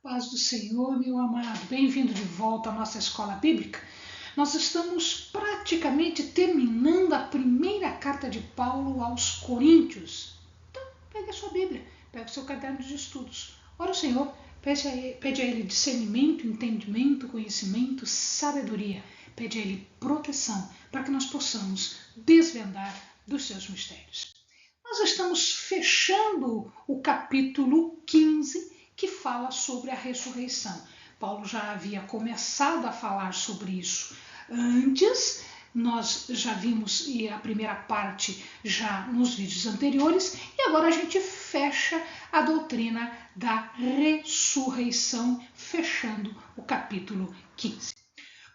Paz do Senhor, meu amado. Bem-vindo de volta à nossa escola bíblica. Nós estamos praticamente terminando a primeira carta de Paulo aos Coríntios. Então, pegue a sua Bíblia, pegue o seu caderno de estudos. Ora o Senhor, pede a Ele discernimento, entendimento, conhecimento, sabedoria. Pede a Ele proteção para que nós possamos desvendar dos seus mistérios. Nós estamos fechando o capítulo 15, que fala sobre a ressurreição. Paulo já havia começado a falar sobre isso antes, nós já vimos a primeira parte já nos vídeos anteriores, e agora a gente fecha a doutrina da ressurreição, fechando o capítulo 15.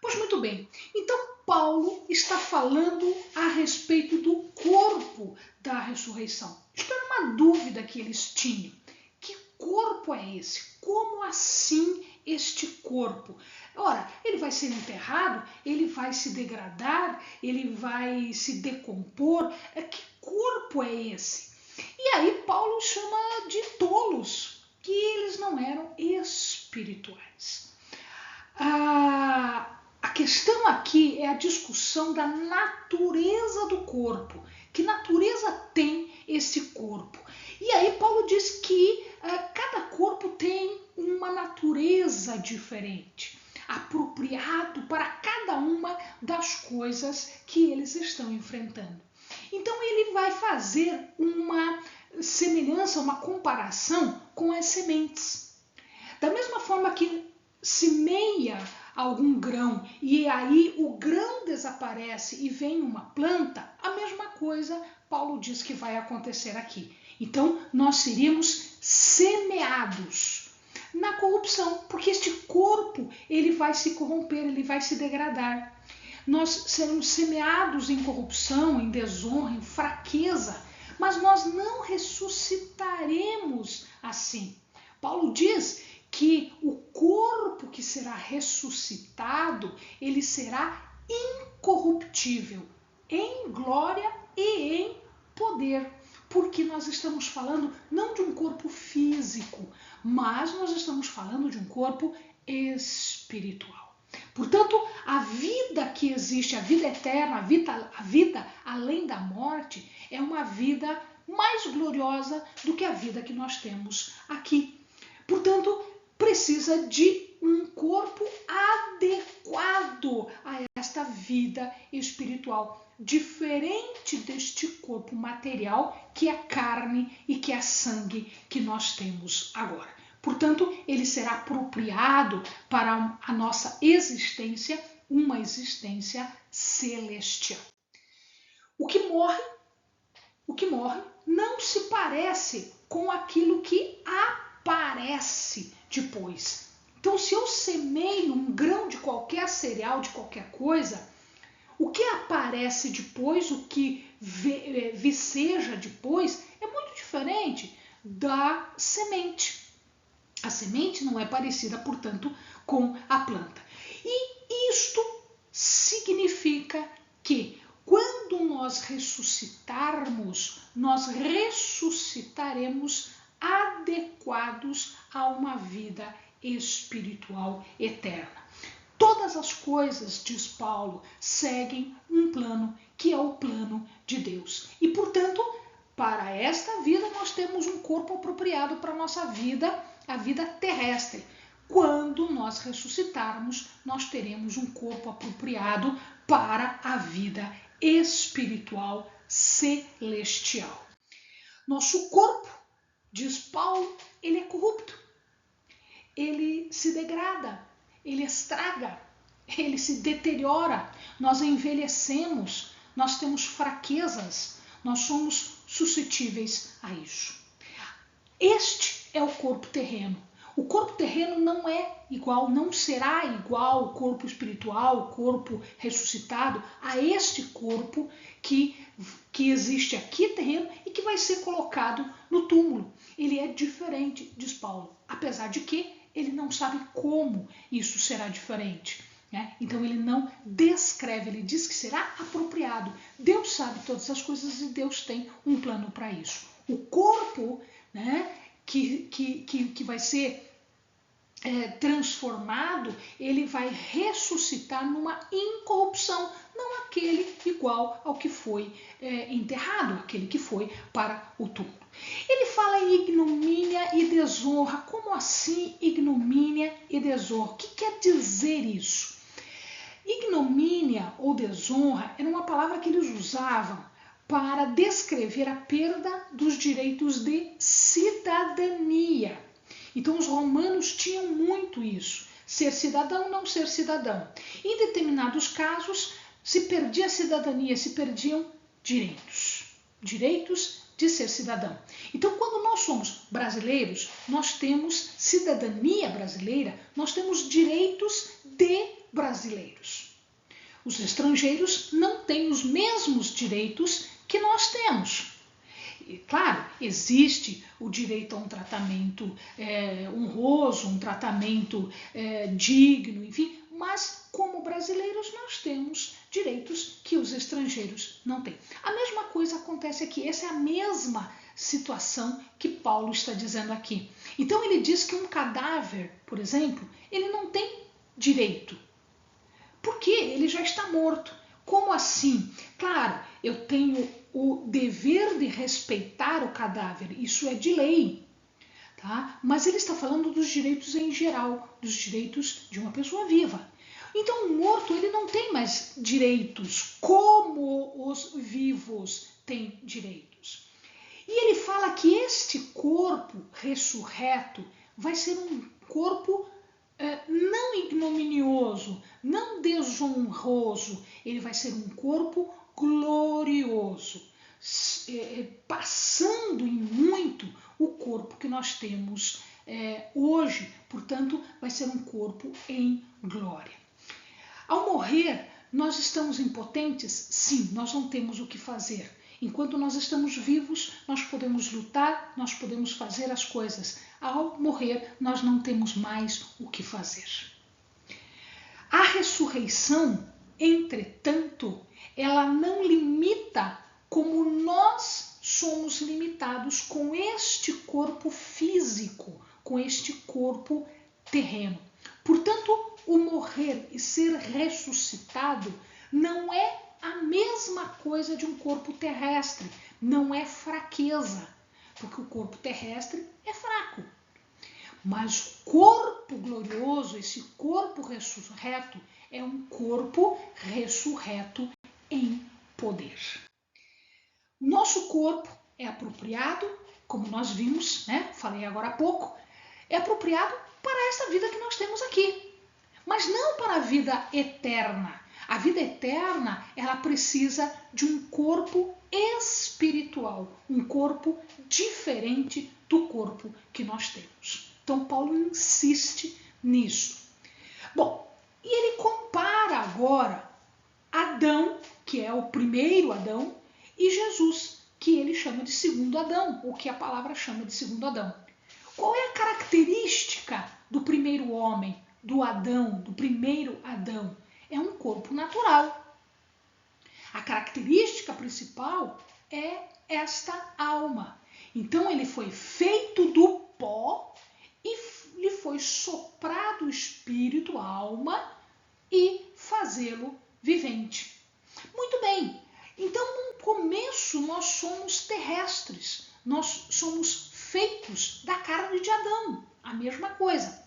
Pois muito bem, então Paulo está falando a respeito do corpo da ressurreição. Isto era uma dúvida que eles tinham. Que corpo é esse? Como assim este corpo? Ora, ele vai ser enterrado? Ele vai se degradar? Ele vai se decompor? Que corpo é esse? E aí Paulo chama de tolos, que eles não eram espirituais. A questão aqui é a discussão da natureza do corpo. Que natureza tem esse corpo? E aí Paulo diz que cada corpo tem uma natureza diferente, apropriado para cada uma das coisas que eles estão enfrentando. Então ele vai fazer uma semelhança, uma comparação com as sementes. Da mesma forma que semeia algum grão e aí o grão desaparece e vem uma planta, a mesma coisa Paulo diz que vai acontecer aqui. Então nós seríamos semeados na corrupção, porque este corpo ele vai se corromper, ele vai se degradar. Nós seremos semeados em corrupção, em desonra, em fraqueza, mas nós não ressuscitaremos assim. Paulo diz que o corpo que será ressuscitado, ele será incorruptível, em glória e em poder. Porque nós estamos falando não de um corpo físico, mas nós estamos falando de um corpo espiritual. Portanto, a vida que existe, a vida eterna, a vida além da morte, é uma vida mais gloriosa do que a vida que nós temos aqui. Portanto, precisa de um corpo adequado a esta vida espiritual, diferente deste corpo material que é carne e que é sangue que nós temos agora. Portanto, ele será apropriado para a nossa existência, uma existência celestial. O que morre não se parece com aquilo que aparece depois. Então, se eu semeio um grão de qualquer cereal, de qualquer coisa, o que aparece depois, o que viceja depois, é muito diferente da semente. A semente não é parecida, portanto, com a planta. E isto significa que quando nós ressuscitarmos, nós ressuscitaremos adequados a uma vida espiritual eterna. Todas as coisas, diz Paulo, seguem um plano que é o plano de Deus. E, portanto, para esta vida nós temos um corpo apropriado para a nossa vida, a vida terrestre. Quando nós ressuscitarmos, nós teremos um corpo apropriado para a vida espiritual celestial. Nosso corpo, diz Paulo, ele é corrupto. Ele se degrada, ele estraga, ele se deteriora. Nós envelhecemos, nós temos fraquezas, nós somos suscetíveis a isso. Este é o corpo terreno. O corpo terreno não é igual, não será igual ao corpo espiritual, o corpo ressuscitado, a este corpo que existe aqui terreno e que vai ser colocado no túmulo. Ele é diferente, diz Paulo, apesar de que ele não sabe como isso será diferente. Né? Então ele não descreve, ele diz que será apropriado. Deus sabe todas as coisas e Deus tem um plano para isso. O corpo, né, que vai ser transformado, ele vai ressuscitar numa incorrupção, não aquele igual ao que foi enterrado, aquele que foi para o túmulo. Ele fala em ignomínia e desonra. Como assim ignomínia e desonra? O que quer dizer isso? Ignomínia ou desonra era uma palavra que eles usavam para descrever a perda dos direitos de cidadania. Então os romanos tinham muito isso, ser cidadão, não ser cidadão. Em determinados casos, se perdia a cidadania, se perdiam direitos de ser cidadão. Então, quando nós somos brasileiros, nós temos cidadania brasileira, nós temos direitos de brasileiros. Os estrangeiros não têm os mesmos direitos que nós temos. E, claro, existe o direito a um tratamento honroso, um tratamento digno, enfim, mas como brasileiros nós temos direitos que os estrangeiros não têm. A mesma coisa acontece aqui, essa é a mesma situação que Paulo está dizendo aqui. Então ele diz que um cadáver, por exemplo, ele não tem direito, porque ele já está morto. Como assim? Claro, eu tenho o dever de respeitar o cadáver, isso é de lei, tá? Mas ele está falando dos direitos em geral, dos direitos de uma pessoa viva. Então o morto ele não tem mais direitos como os vivos têm direitos. E ele fala que este corpo ressurreto vai ser um corpo não ignominioso, não desonroso, ele vai ser um corpo glorioso, passando em muito o corpo que nós temos hoje, portanto, vai ser um corpo em glória. Ao morrer, nós estamos impotentes? Sim, nós não temos o que fazer. Enquanto nós estamos vivos, nós podemos lutar, nós podemos fazer as coisas. Ao morrer, nós não temos mais o que fazer. A ressurreição, entretanto, ela não limita como nós somos limitados com este corpo físico, com este corpo terreno. Portanto, o morrer e ser ressuscitado não é a mesma coisa de um corpo terrestre, não é fraqueza, porque o corpo terrestre é fraco. Mas o corpo glorioso, esse corpo ressurreto, é um corpo ressurreto em poder. Nosso corpo é apropriado, como nós vimos, né? Falei agora há pouco, é apropriado para essa vida que nós temos aqui, mas não para a vida eterna. A vida eterna, ela precisa de um corpo espiritual, um corpo diferente do corpo que nós temos. Então, Paulo insiste nisso. Bom, e ele compara agora Adão, que é o primeiro Adão, e Jesus, que ele chama de segundo Adão, ou que a palavra chama de segundo Adão. Qual é a característica do primeiro homem, do Adão, do primeiro Adão? É um corpo natural. A característica principal é esta alma. Então ele foi feito do pó e lhe foi soprado o espírito, a alma, e fazê-lo vivente. Muito bem. Então no começo nós somos terrestres. Nós somos feitos da carne de Adão. A mesma coisa.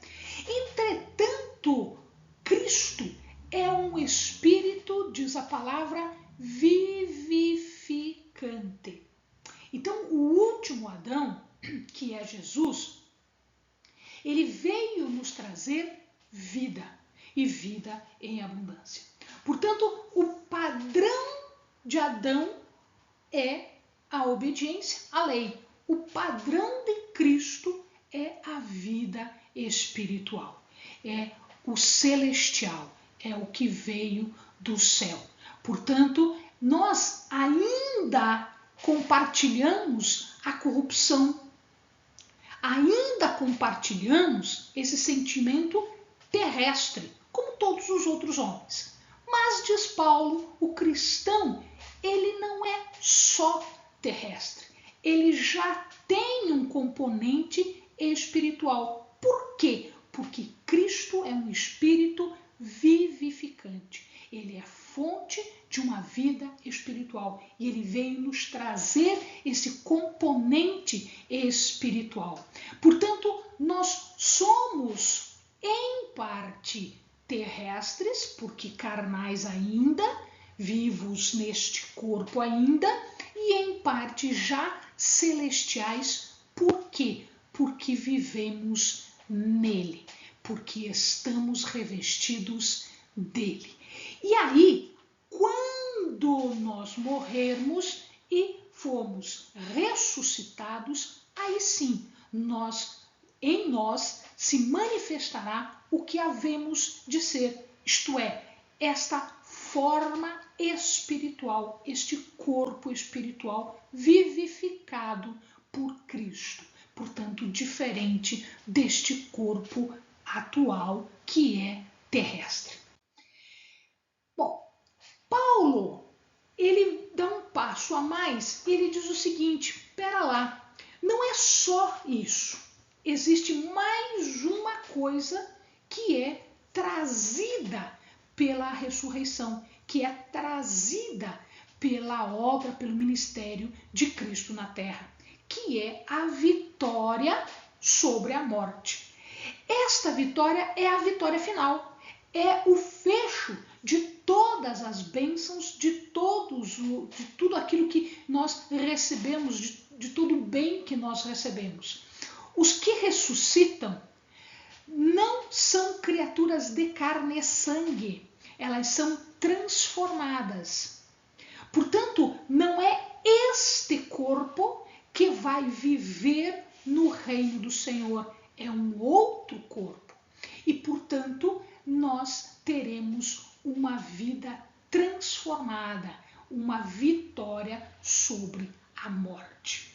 Entretanto, Cristo é um espírito, diz a palavra, vivificante. Então, o último Adão, que é Jesus, ele veio nos trazer vida, e vida em abundância. Portanto, o padrão de Adão é a obediência à lei. O padrão de Cristo é a vida espiritual, é o celestial. É o que veio do céu. Portanto, nós ainda compartilhamos a corrupção. Ainda compartilhamos esse sentimento terrestre, como todos os outros homens. Mas, diz Paulo, o cristão, ele não é só terrestre. Ele já tem um componente espiritual. Por quê? Porque é um espírito vivificante. Ele é fonte de uma vida espiritual e ele veio nos trazer esse componente espiritual. Portanto, nós somos em parte terrestres, porque carnais ainda, vivos neste corpo ainda, e em parte já celestiais. Por quê? Porque vivemos nele, porque estamos revestidos dele. E aí, quando nós morrermos e formos ressuscitados, aí sim, em nós se manifestará o que havemos de ser, isto é, esta forma espiritual, este corpo espiritual vivificado por Cristo. Portanto, diferente deste corpo atual que é terrestre. Bom, Paulo, ele dá um passo a mais e ele diz o seguinte, espera lá, não é só isso, existe mais uma coisa que é trazida pela ressurreição, que é trazida pela obra, pelo ministério de Cristo na terra, que é a vitória sobre a morte. Esta vitória é a vitória final, é o fecho de todas as bênçãos, de tudo aquilo que nós recebemos, de todo o bem que nós recebemos. Os que ressuscitam não são criaturas de carne e sangue, elas são transformadas. Portanto, não é este corpo que vai viver no reino do Senhor, é um outro corpo. E, portanto, nós teremos uma vida transformada, uma vitória sobre a morte.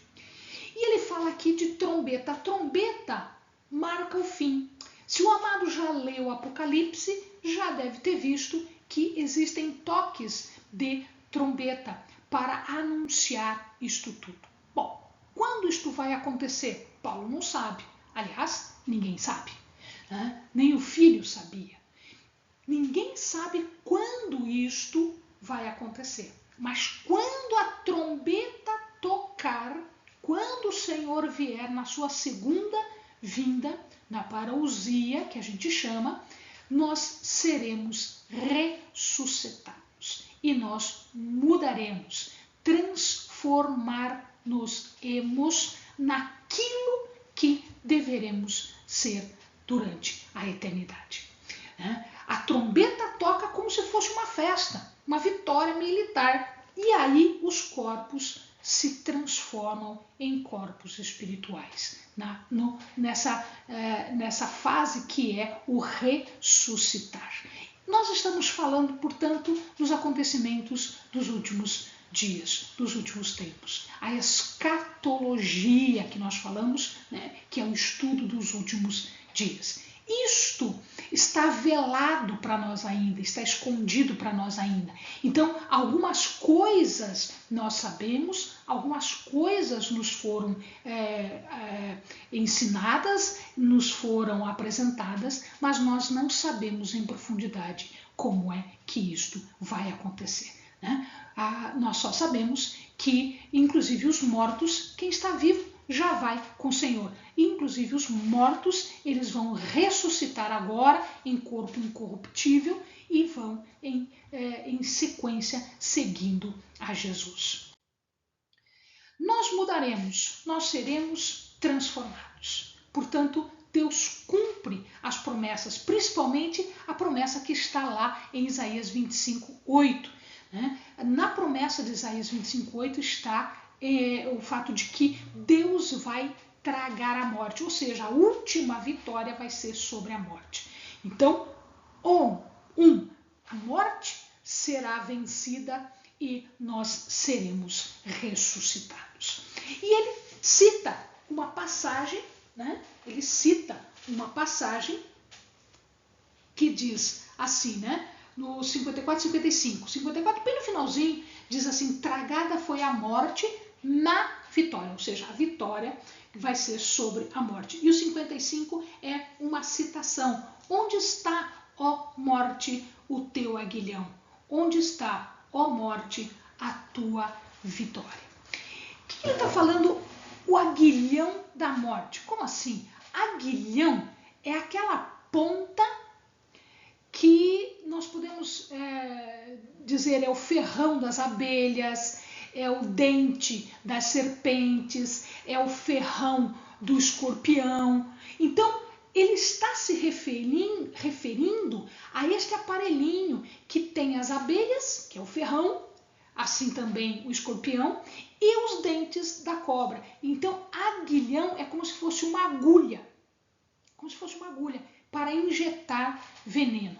E ele fala aqui de trombeta. A trombeta marca o fim. Se o amado já leu o Apocalipse, já deve ter visto que existem toques de trombeta para anunciar isto tudo. Bom, quando isto vai acontecer? Paulo não sabe. Aliás, ninguém sabe. Né? Nem o filho sabia. Ninguém sabe quando isto vai acontecer. Mas quando a trombeta tocar, quando o Senhor vier na sua segunda vinda, na parousia, que a gente chama, nós seremos ressuscitados e nós mudaremos, transformar-nos-emos naquilo que deveremos ser durante a eternidade. A trombeta toca como se fosse uma festa, uma vitória militar, e aí os corpos se transformam em corpos espirituais, nessa fase que é o ressuscitar. Nós estamos falando, portanto, dos acontecimentos dos últimos dias, dos últimos tempos. A escatologia que nós falamos, né, que é o estudo dos últimos dias. Isto está velado para nós ainda, está escondido para nós ainda. Então, algumas coisas nós sabemos, algumas coisas nos foram ensinadas, nos foram apresentadas, mas nós não sabemos em profundidade como é que isto vai acontecer. Né? Nós só sabemos que, inclusive, os mortos, quem está vivo, já vai com o Senhor. Inclusive os mortos, eles vão ressuscitar agora em corpo incorruptível e vão em sequência seguindo a Jesus. Nós mudaremos, nós seremos transformados. Portanto, Deus cumpre as promessas, principalmente a promessa que está lá em Isaías 25:8. Né? Na promessa de Isaías 25:8 está o fato de que Deus vai tragar a morte, ou seja, a última vitória vai ser sobre a morte. Então, a morte será vencida e nós seremos ressuscitados. E ele cita uma passagem, né? Ele cita uma passagem que diz assim, né? No 54, 55. 54, bem no finalzinho, diz assim: tragada foi a morte na vitória, ou seja, a vitória vai ser sobre a morte. E o 55 é uma citação. Onde está, ó morte, o teu aguilhão? Onde está, ó morte, a tua vitória? O que ele está falando? O aguilhão da morte. Como assim? Aguilhão é aquela ponta que nós podemos dizer é o ferrão das abelhas, é o dente das serpentes, é o ferrão do escorpião. Então, ele está se referindo a este aparelhinho que tem as abelhas, que é o ferrão, assim também o escorpião, e os dentes da cobra. Então, aguilhão é como se fosse uma agulha, para injetar veneno.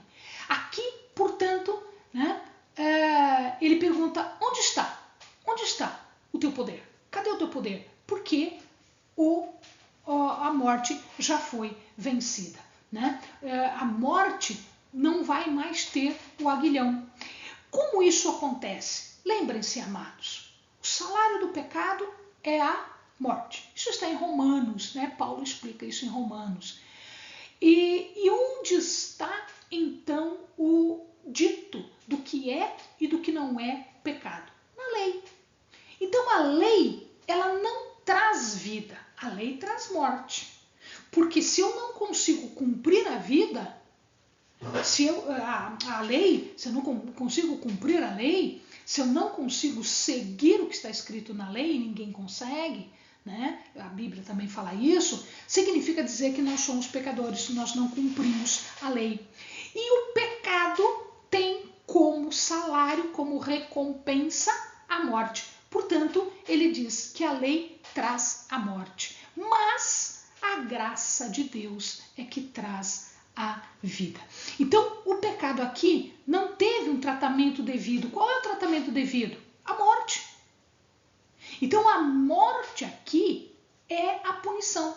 Aqui, portanto, né, ele pergunta, onde está? Onde está o teu poder? Cadê o teu poder? Porque a morte já foi vencida. Né? A morte não vai mais ter o aguilhão. Como isso acontece? Lembrem-se, amados, o salário do pecado é a morte. Isso está em Romanos, né? Paulo explica isso em Romanos. E onde está, então, o dito do que é e do que não é pecado? Na lei. Então, a lei, ela não traz vida, a lei traz morte. Porque se eu não consigo cumprir a vida, se eu não consigo cumprir a lei, se eu não consigo seguir o que está escrito na lei, ninguém consegue, né? A Bíblia também fala isso, significa dizer que nós somos pecadores se nós não cumprimos a lei. E o pecado tem como salário, como recompensa, a morte. Portanto, ele diz que a lei traz a morte, mas a graça de Deus é que traz a vida. Então, o pecado aqui não teve um tratamento devido. Qual é o tratamento devido? A morte. Então, a morte aqui é a punição.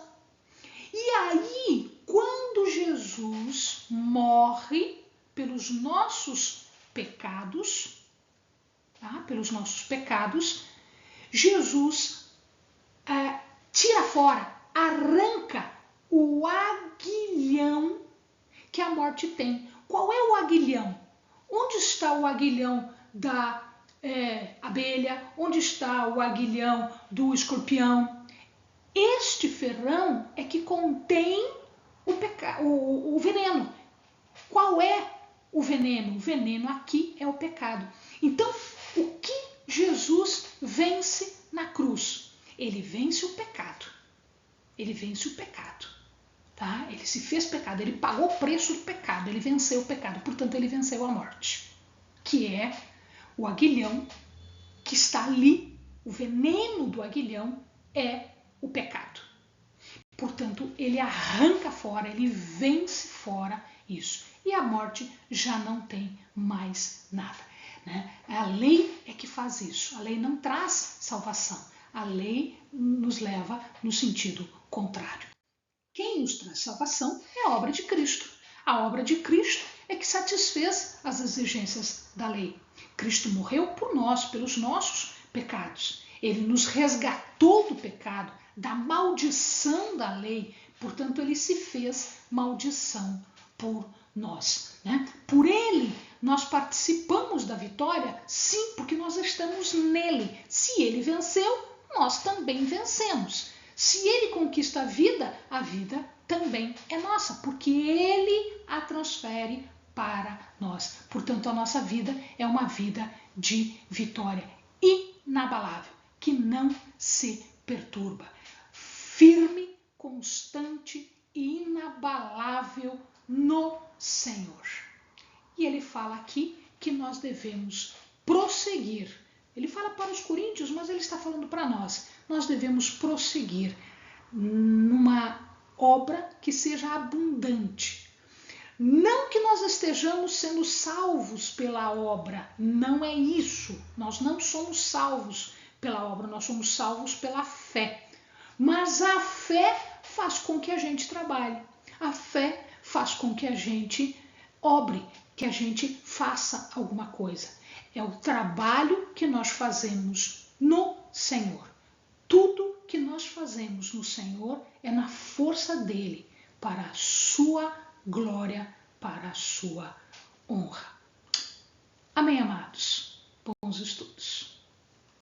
E aí, quando Jesus morre pelos nossos pecados, tá? Pelos nossos pecados, Jesus tira fora, arranca o aguilhão que a morte tem. Qual é o aguilhão? Onde está o aguilhão da abelha? Onde está o aguilhão do escorpião? Este ferrão é que contém o veneno. Qual é o veneno? O veneno aqui é o pecado. Então, o que Jesus vence na cruz? Ele vence o pecado. Ele vence o pecado. Tá? Ele se fez pecado, ele pagou o preço do pecado, ele venceu o pecado, portanto ele venceu a morte, que é o aguilhão que está ali, o veneno do aguilhão é o pecado. Portanto, ele arranca fora, ele vence fora isso. E a morte já não tem mais nada. Né? A lei é que faz isso, a lei não traz salvação, a lei nos leva no sentido contrário. Quem nos traz salvação é a obra de Cristo. A obra de Cristo é que satisfez as exigências da lei. Cristo morreu por nós, pelos nossos pecados. Ele nos resgatou do pecado, da maldição da lei. Portanto, ele se fez maldição por nós. Né? Por ele, nós participamos da vitória, sim, porque nós estamos nele. Se ele venceu, nós também vencemos. Se ele conquista a vida também é nossa, porque ele a transfere para nós. Portanto, a nossa vida é uma vida de vitória inabalável, que não se perturba. Firme, constante e inabalável no Senhor. E ele fala aqui que nós devemos prosseguir. Ele fala para os coríntios, mas ele está falando para nós. Nós devemos prosseguir numa obra que seja abundante. Não que nós estejamos sendo salvos pela obra, não é isso. Nós não somos salvos pela obra, nós somos salvos pela fé. Mas a fé faz com que a gente trabalhe. A fé faz com que a gente obre, que a gente faça alguma coisa. É o trabalho que nós fazemos no Senhor. Tudo que nós fazemos no Senhor é na força dele, para a sua glória, para a sua honra. Amém, amados? Bons estudos.